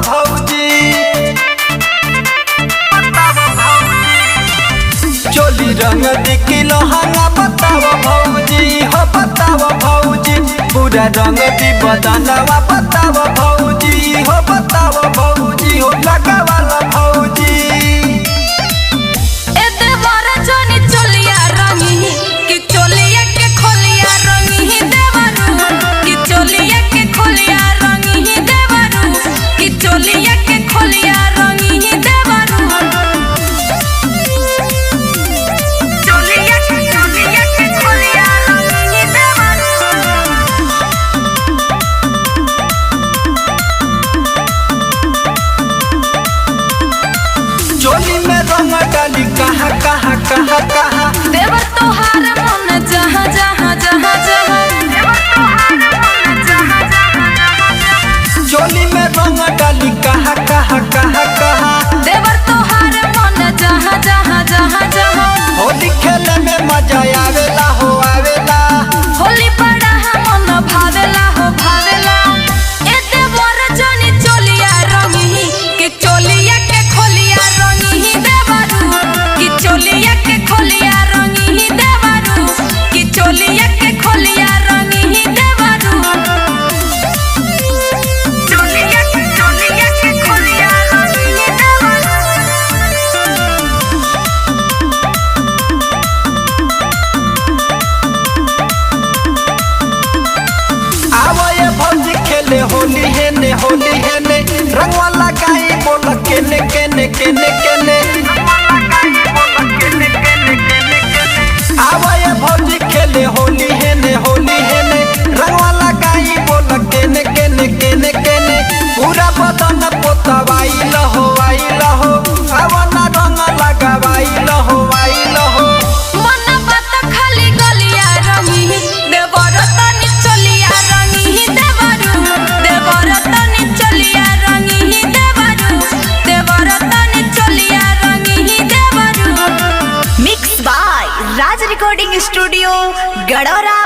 भौजी चोली रंग दिखी लहंगा बताव भौजी हो बताव भौजी पूरा रंग दी बदनवा बताव भौजी हो बताव भौजी हो लगावाला भौजी चोली में रंग डाली कहाँ कहाँ कहाँ कहाँ देवर तोहार मन जहाँ जहाँ जहाँ जहाँ चोली में रंग डाली कहाँ कहाँ कहाँ कहाँ देवर तोहार मन जहाँ जहाँ जहाँ जहाँ होली खेले में मजा आवेला हो आवेला होली पड़ा मन भावेला हो भावेला ए देवर जनी चोलिया रंगी के चोलिया के खोलिया रंगी देवरू की चोलिया के खोलिया रंगी देवरू की चोलिया के खोलिया रंगी देवरू चोलिया के खोलिया रंगी देवरू आवो ये भौजी खेले होली हेने रंगवा लगाई बोल केने केने केने केने आवो ये भौजी खेले होली हेने रंगवा लगाई बोल केने केने केने केने पूरा बदन पोतवाई लहो आई लहो आवो ना रंग लगावाई लहो आई लहो मन बात खाली गलिया रंगी देवर तनी चलिया रंगी देवरू देवर तनी चलिया रंगी देवरू देवर तनी चलिया रंगी देवरू mix by Raj recording studio गडोरा।